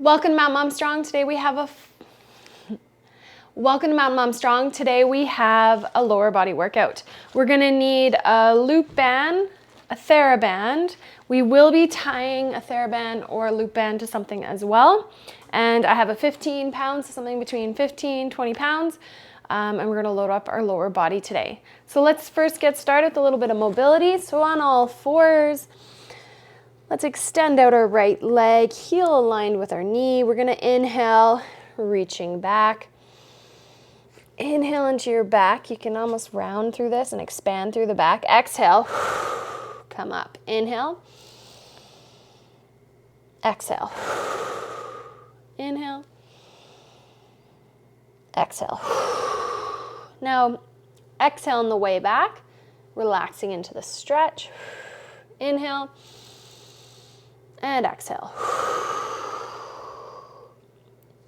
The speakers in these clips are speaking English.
Welcome to Mountain Mom Strong. Today we have a lower body workout. We're gonna need a loop band, a Thera band. We will be tying a Thera band or a loop band to something as well. And I have a 15 pounds, so something between 15, 20 pounds. And we're gonna load up our lower body today. So let's first get started with a little bit of mobility. So on all fours, let's extend out our right leg, heel aligned with our knee. We're gonna inhale, reaching back. Inhale into your back. You can almost round through this and expand through the back. Exhale, come up. Inhale, exhale. Inhale, exhale. Now, exhale on the way back, relaxing into the stretch. Inhale, and exhale.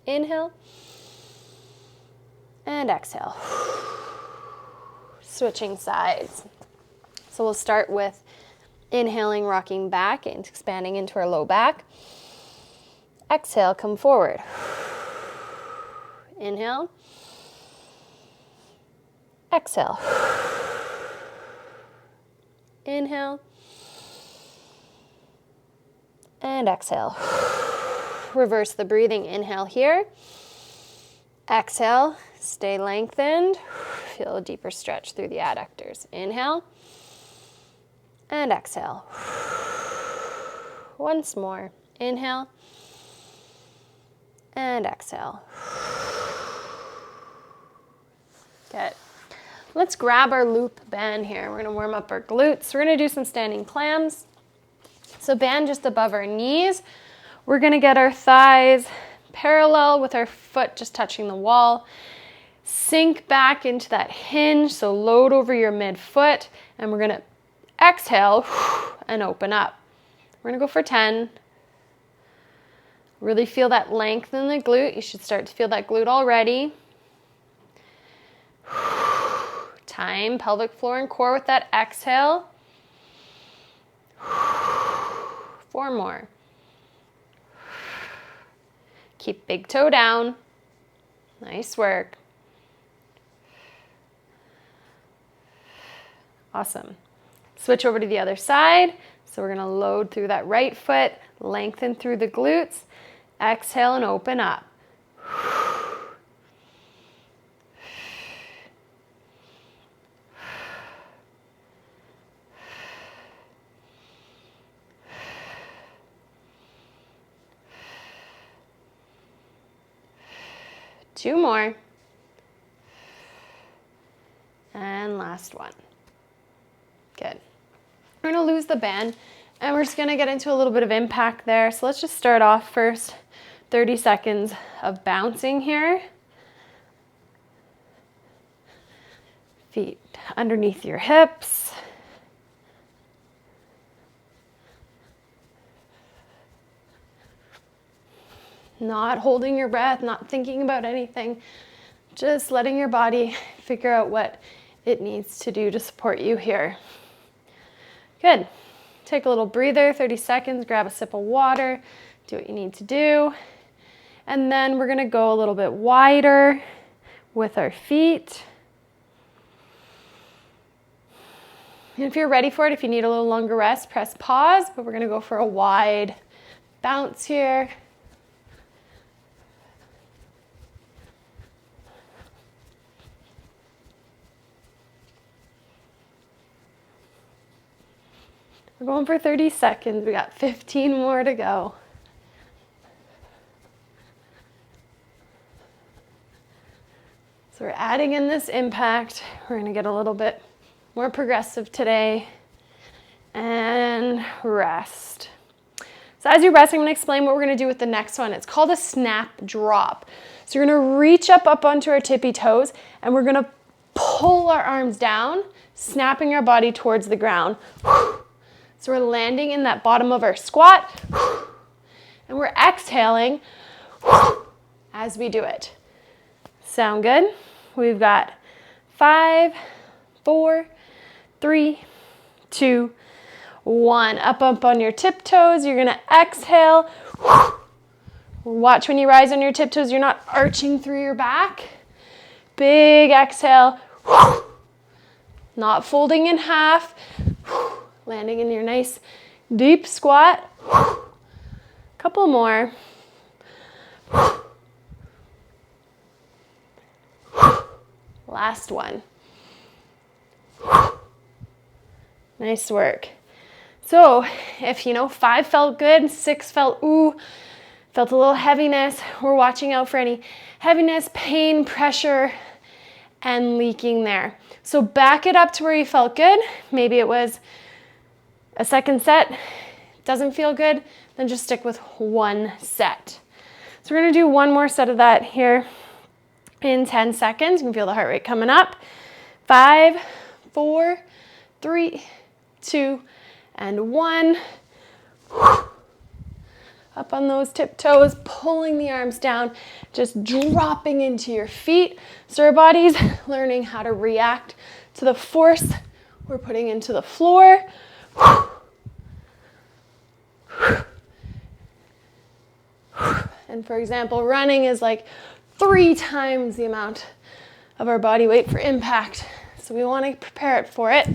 Inhale, and exhale. Switching sides. So we'll start with inhaling, rocking back and expanding into our low back. Exhale, come forward. Inhale. Exhale. Inhale. And exhale. Reverse the breathing. Inhale here. Exhale. Stay lengthened. Feel a deeper stretch through the adductors. Inhale. And exhale. Once more. Inhale. And exhale. Good. Let's grab our loop band here. We're going to warm up our glutes. We're going to do some standing clams. So band just above our knees. We're gonna get our thighs parallel with our foot just touching the wall. Sink back into that hinge, so load over your midfoot, and we're gonna exhale and open up. We're gonna go for 10. Really feel that length in the glute. You should start to feel that glute already. Time, pelvic floor and core with that exhale. 4 more. Keep big toe down. Nice work. Awesome. Switch over to the other side. So we're going to load through that right foot, lengthen through the glutes, exhale and open up. Two more. And last one. Good. We're going to lose the band and we're just going to get into a little bit of impact there. So let's just start off first 30 seconds of bouncing here. Feet underneath your hips. Not holding your breath, not thinking about anything, just letting your body figure out what it needs to do to support you here. Good. Take a little breather, 30 seconds, grab a sip of water, do what you need to do. And then we're gonna go a little bit wider with our feet. And if you're ready for it, if you need a little longer rest, press pause, but we're gonna go for a wide bounce here. We're going for 30 seconds. We got 15 more to go. So we're adding in this impact. We're going to get a little bit more progressive today. And rest. So as you rest, I'm going to explain what we're going to do with the next one. It's called a snap drop. So you're going to reach up onto our tippy toes, and we're going to pull our arms down, snapping our body towards the ground. So we're landing in that bottom of our squat, and we're exhaling as we do it. Sound good? We've got 5, 4, 3, 2, 1. Up on your tiptoes. You're gonna exhale, Watch when you rise on your tiptoes, you're not arching through your back. Big exhale. Not folding in half. Landing in your nice deep squat. Couple more. Last one. Nice work. So if 5 felt good, 6 felt ooh, felt a little heaviness, we're watching out for any heaviness, pain, pressure, and leaking there. So back it up to where you felt good. Maybe it was a second set, doesn't feel good, then just stick with one set. So we're gonna do one more set of that here in 10 seconds. You can feel the heart rate coming up. 5, 4, 3, 2, and 1. Up on those tiptoes, pulling the arms down, just dropping into your feet. So our body's learning how to react to the force we're putting into the floor. And for example, running is like 3 times the amount of our body weight for impact. So we want to prepare it for it.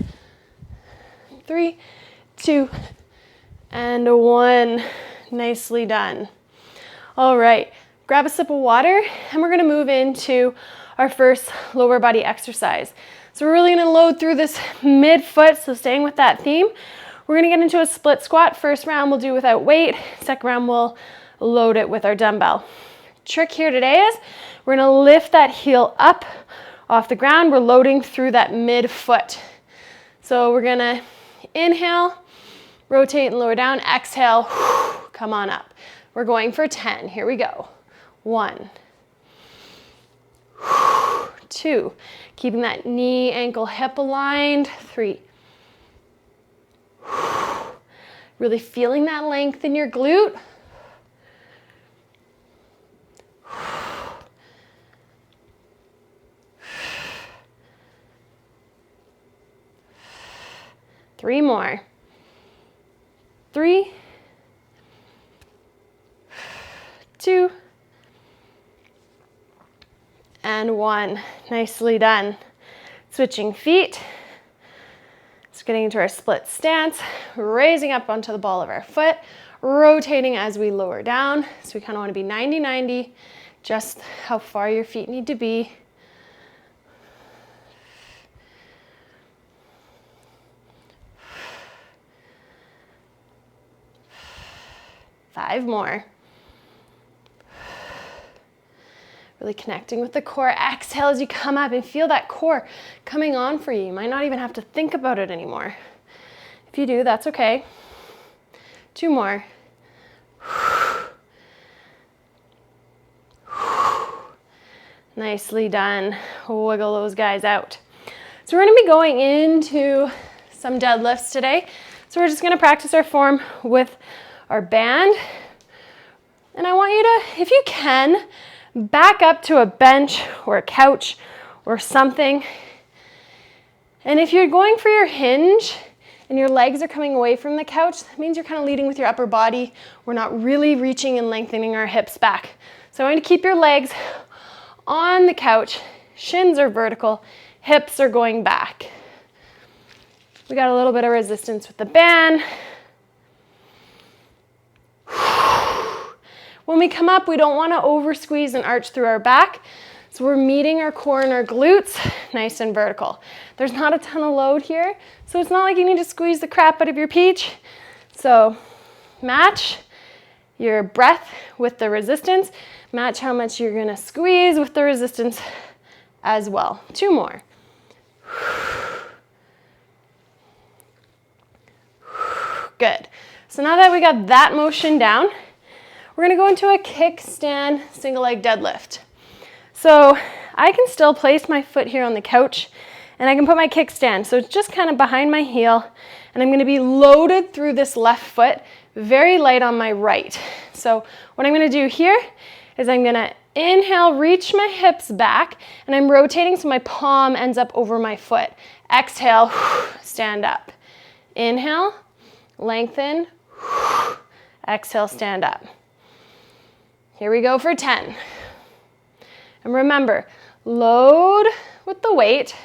3, 2, and 1. Nicely done. All right, grab a sip of water and we're gonna move into our first lower body exercise. So we're really gonna load through this mid-foot, so staying with that theme. We're gonna get into a split squat. First round we'll do without weight. Second round we'll load it with our dumbbell. Trick here today is we're gonna lift that heel up off the ground. We're loading through that mid-foot. So we're gonna inhale, rotate and lower down, exhale, come on up. We're going for 10, here we go. 1, 2, keeping that knee, ankle, hip aligned. 3, really feeling that length in your glute. 3 more. 3, 2, and 1. Nicely done. Switching feet. Just getting into our split stance, raising up onto the ball of our foot, rotating as we lower down. So we kind of want to be 90-90, just how far your feet need to be. Five more. Really connecting with the core. Exhale as you come up and feel that core coming on for you. You might not even have to think about it anymore. If you do, that's okay. 2 more. Nicely done. Wiggle those guys out. So we're going to be going into some deadlifts today. So we're just going to practice our form with our band. And I want you to, if you can, back up to a bench or a couch or something. And if you're going for your hinge and your legs are coming away from the couch, that means you're kind of leading with your upper body. We're not really reaching and lengthening our hips back. So I want you to keep your legs on the couch. Shins are vertical, hips are going back. We got a little bit of resistance with the band. When we come up, we don't want to over squeeze and arch through our back. So we're meeting our core and our glutes nice and vertical. There's not a ton of load here, so it's not like you need to squeeze the crap out of your peach. So match your breath with the resistance. Match how much you're going to squeeze with the resistance as well. 2 more. Good. So now that we got that motion down, we're going to go into a kickstand single leg deadlift. So I can still place my foot here on the couch and I can put my kickstand. So it's just kind of behind my heel and I'm going to be loaded through this left foot, very light on my right. So what I'm going to do here is I'm going to inhale, reach my hips back, and I'm rotating so my palm ends up over my foot. Exhale, stand up. Inhale, lengthen, exhale, stand up. Here we go for 10. And remember, load with the weight.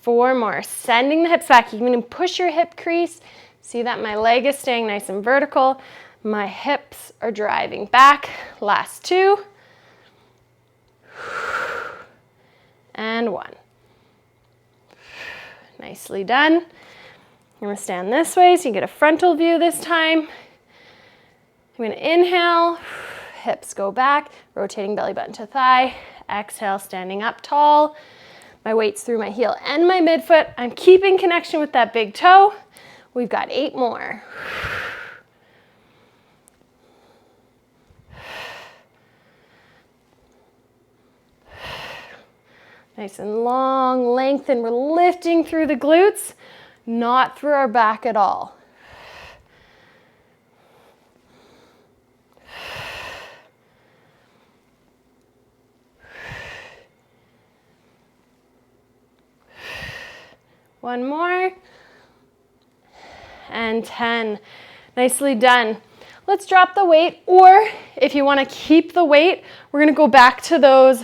Four more. Sending the hips back. You can push your hip crease. See that my leg is staying nice and vertical. My hips are driving back. Last two. And one. Nicely done. I'm going to stand this way so you get a frontal view this time. I'm going to inhale. Hips go back. Rotating belly button to thigh. Exhale, standing up tall. My weight's through my heel and my midfoot. I'm keeping connection with that big toe. We've got 8 more. Nice and long, lengthen. We're lifting through the glutes, not through our back at all. One more. And 10. Nicely done. Let's drop the weight, or if you want to keep the weight, we're going to go back to those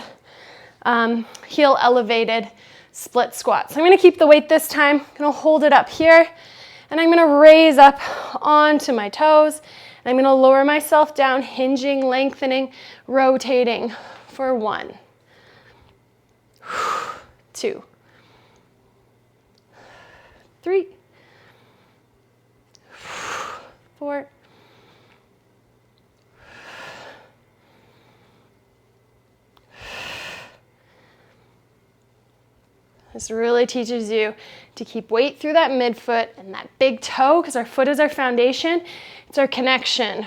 heel elevated split squats. I'm going to keep the weight this time. I'm going to hold it up here, and I'm going to raise up onto my toes. And I'm going to lower myself down, hinging, lengthening, rotating for 1, 2, 3, 4, 5. This really teaches you to keep weight through that midfoot and that big toe, because our foot is our foundation. It's our connection.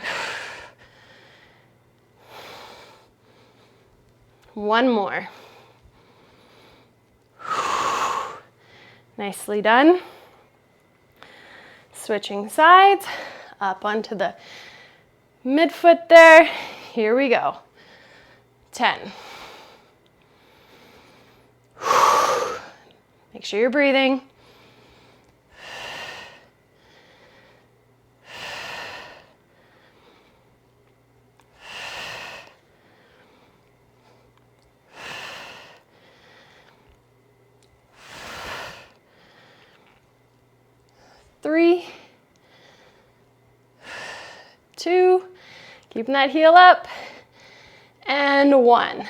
1 more. Nicely done. Switching sides, up onto the midfoot there. Here we go. 10. Make sure you're breathing. 3, 2, keeping that heel up, and 1.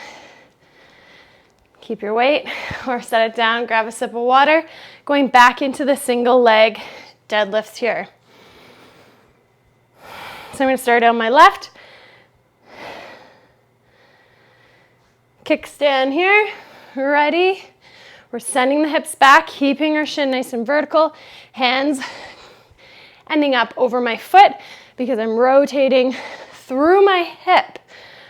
Keep your weight or set it down, grab a sip of water. Going back into the single leg deadlifts here. So I'm going to start on my left. Kickstand here. Ready? We're sending the hips back, keeping our shin nice and vertical. Hands ending up over my foot because I'm rotating through my hip.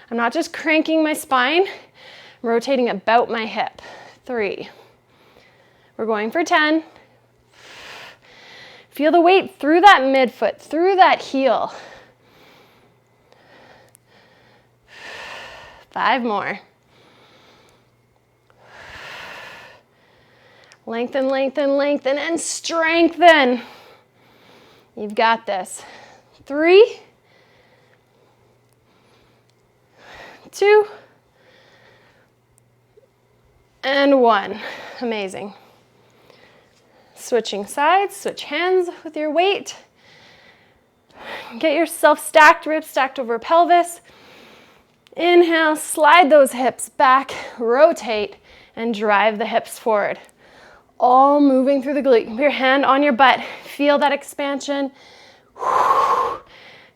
I'm not just cranking my spine. I'm rotating about my hip. 3. We're going for 10. Feel the weight through that midfoot, through that heel. 5 more. Lengthen, lengthen, lengthen, and strengthen. You've got this. 3, 2, and 1. Amazing. Switching sides, switch hands with your weight. Get yourself stacked, ribs stacked over pelvis. Inhale, slide those hips back, rotate, and drive the hips forward. All moving through the glute. Keep your hand on your butt. Feel that expansion.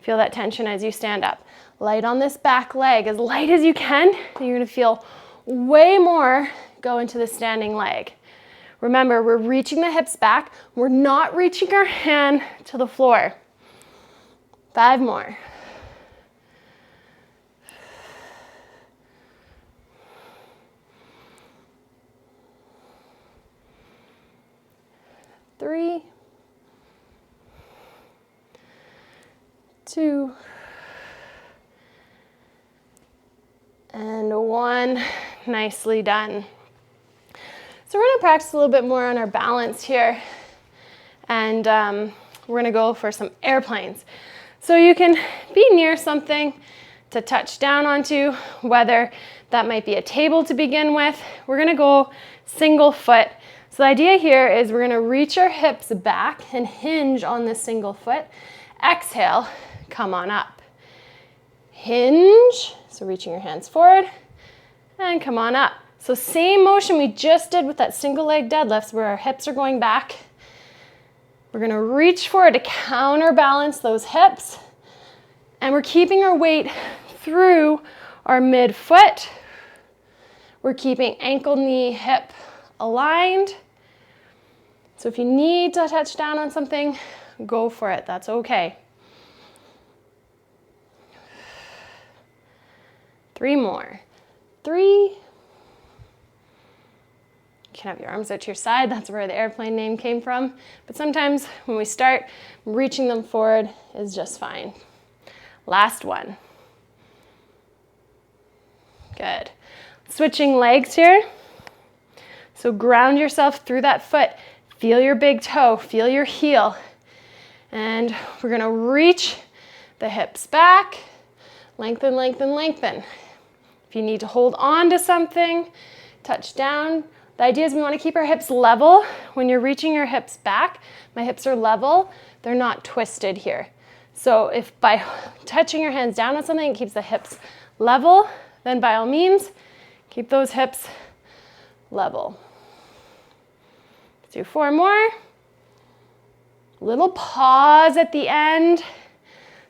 Feel that tension as you stand up. Light on this back leg, as light as you can. You're gonna feel way more go into the standing leg. Remember, we're reaching the hips back. We're not reaching our hand to the floor. 5 more. 3, 2, And 1, nicely done. So we're gonna practice a little bit more on our balance here. And we're gonna go for some airplanes. So you can be near something to touch down onto, whether that might be a table to begin with. We're gonna go single foot. So the idea here is we're gonna reach our hips back and hinge on this single foot. Exhale, come on up. Hinge, so reaching your hands forward, and come on up. So same motion we just did with that single leg deadlifts where our hips are going back. We're gonna reach forward to counterbalance those hips, and we're keeping our weight through our midfoot. We're keeping ankle, knee, hip aligned. So if you need to touch down on something, go for it, that's okay. 3 more. 3. You can have your arms out to your side. That's where the airplane name came from. But sometimes when we start, reaching them forward is just fine. Last one. Good. Switching legs here. So ground yourself through that foot. Feel your big toe, feel your heel. And we're gonna reach the hips back. Lengthen, lengthen, lengthen. If you need to hold on to something, touch down. The idea is we want to keep our hips level. When you're reaching your hips back, my hips are level. They're not twisted here. So if by touching your hands down on something, it keeps the hips level, then by all means, keep those hips level. Let's do 4 more. Little pause at the end.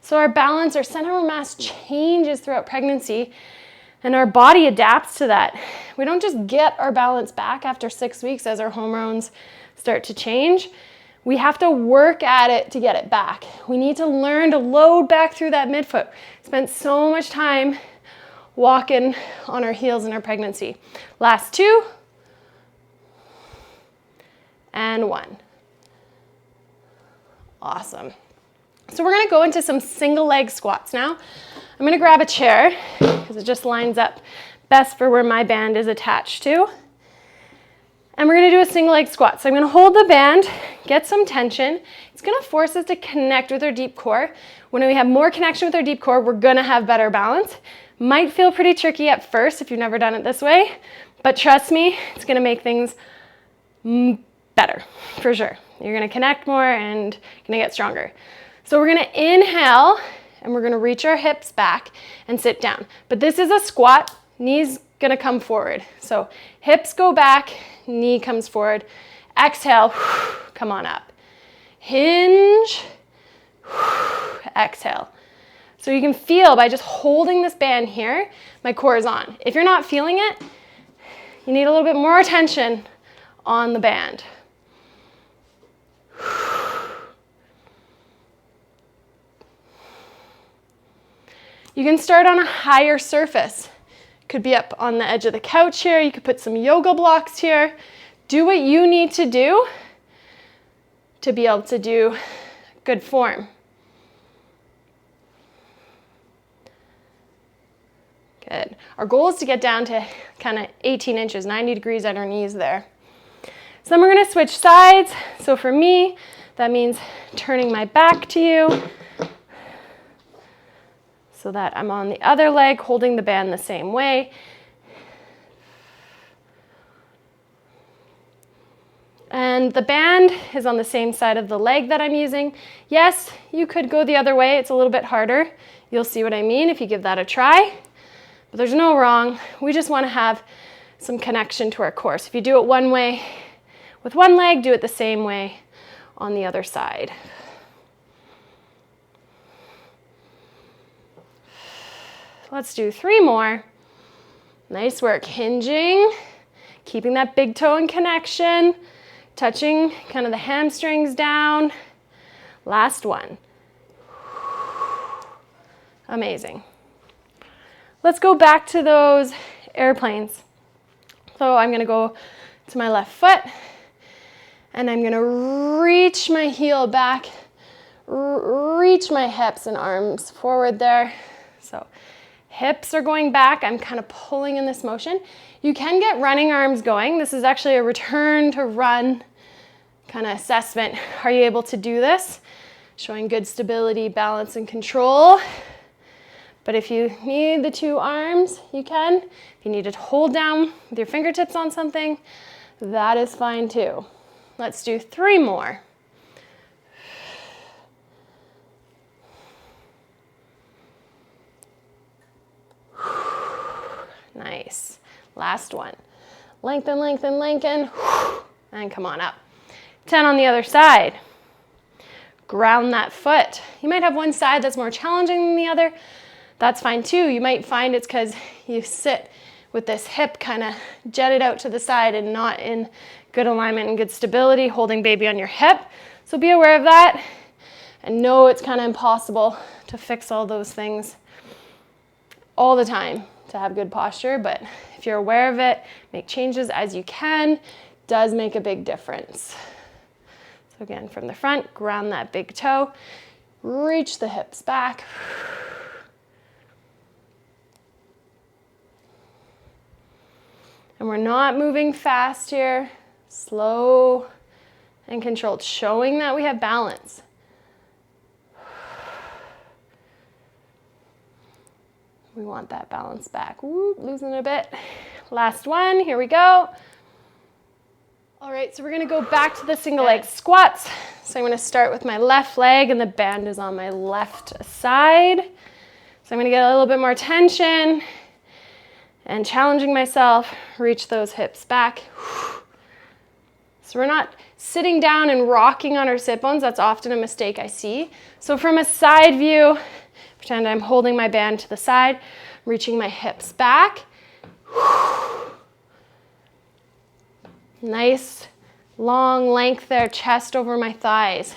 So our balance, our center of mass changes throughout pregnancy, and our body adapts to that. We don't just get our balance back after 6 weeks as our hormones start to change. We have to work at it to get it back. We need to learn to load back through that midfoot. Spent so much time walking on our heels in our pregnancy. Last 2. And 1. Awesome. So we're gonna go into some single leg squats now. I'm gonna grab a chair because it just lines up best for where my band is attached to. And we're gonna do a single leg squat. So I'm gonna hold the band, get some tension. It's gonna force us to connect with our deep core. When we have more connection with our deep core, we're gonna have better balance. Might feel pretty tricky at first if you've never done it this way, but trust me, it's gonna make things better, for sure. You're gonna connect more and gonna get stronger. So we're gonna inhale and we're gonna reach our hips back and sit down. But this is a squat, knees gonna come forward. So hips go back, knee comes forward. Exhale, come on up. Hinge, exhale. So you can feel by just holding this band here, my core is on. If you're not feeling it, you need a little bit more attention on the band. You can start on a higher surface. Could be up on the edge of the couch here. You could put some yoga blocks here. Do what you need to do to be able to do good form. Good. Our goal is to get down to kind of 18 inches, 90 degrees at our knees there. So then we're going to switch sides. So for me, that means turning my back to you so that I'm on the other leg, holding the band the same way. And the band is on the same side of the leg that I'm using. Yes, you could go the other way. It's a little bit harder. You'll see what I mean if you give that a try. But there's no wrong. We just want to have some connection to our core. So if you do it one way with one leg, do it the same way on the other side. Let's do 3 more. Nice work. Hinging, keeping that big toe in connection, touching kind of the hamstrings down. Last one. Amazing. Let's go back to those airplanes. So I'm gonna go to my left foot and I'm gonna reach my heel back, reach my hips and arms forward there. So Hips are going back. I'm kind of pulling in this motion. You can get running arms going. This is actually a return to run kind of assessment. Are you able to do this? Showing good stability, balance, and control. But if you need the 2 arms, you can. If you need to hold down with your fingertips on something, that is fine too. Let's do 3 more. Nice. Last one. Lengthen, lengthen, lengthen, and come on up. 10 on the other side. Ground that foot. You might have one side that's more challenging than the other. That's fine too. You might find it's because you sit with this hip kind of jetted out to the side and not in good alignment and good stability, holding baby on your hip. So be aware of that and know it's kind of impossible to fix all those things all the time to have good posture, but if you're aware of it, make changes as you can, does make a big difference. So again, from the front, ground that big toe, reach the hips back. And we're not moving fast here, slow and controlled, showing that we have balance. We want that balance back. Woo, losing a bit. Last one, here we go. All right, so we're gonna go back to the single leg squats. So I'm gonna start with my left leg and the band is on my left side. So I'm gonna get a little bit more tension and challenging myself, reach those hips back. So we're not sitting down and rocking on our sit bones. That's often a mistake I see. So from a side view, pretend I'm holding my band to the side, reaching my hips back. Nice long length there, chest over my thighs.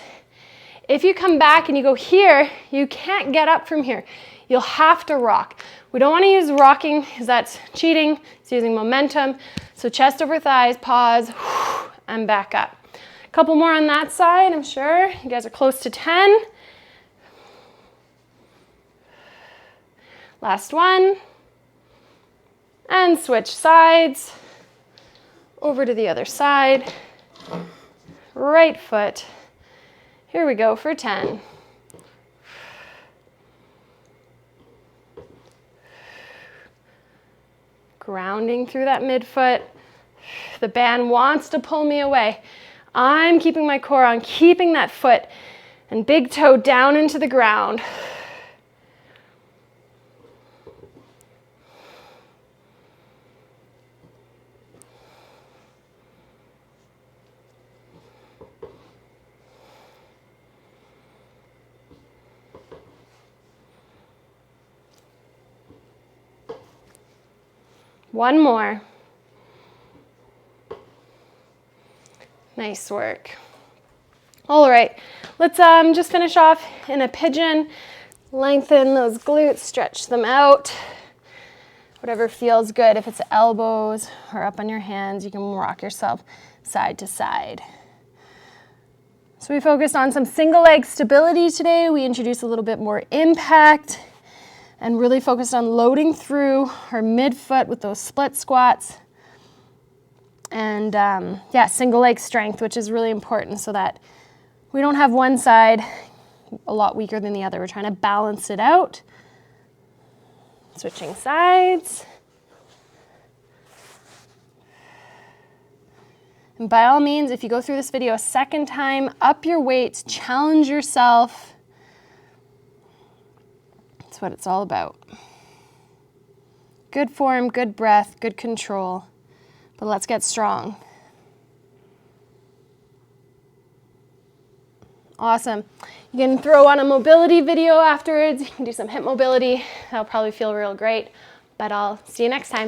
If you come back and you go here, you can't get up from here. You'll have to rock. We don't want to use rocking because that's cheating. It's using momentum. So chest over thighs, pause, and back up. A couple more on that side, I'm sure. You guys are close to 10. Last one. And switch sides. Over to the other side. Right foot. Here we go for 10. Grounding through that midfoot. The band wants to pull me away. I'm keeping my core on, keeping that foot and big toe down into the ground. One more. Nice work. All right, let's just finish off in a pigeon. Lengthen those glutes, stretch them out. Whatever feels good. If it's elbows or up on your hands, you can rock yourself side to side. So we focused on some single leg stability today. We introduced a little bit more impact and really focused on loading through our midfoot with those split squats. And yeah, single leg strength, which is really important so that we don't have one side a lot weaker than the other. We're trying to balance it out. Switching sides. And by all means, if you go through this video a second time, up your weights, challenge yourself. That's what it's all about. Good form, good breath, good control. But let's get strong. Awesome. You can throw on a mobility video afterwards. You can do some hip mobility. That'll probably feel real great. But I'll see you next time.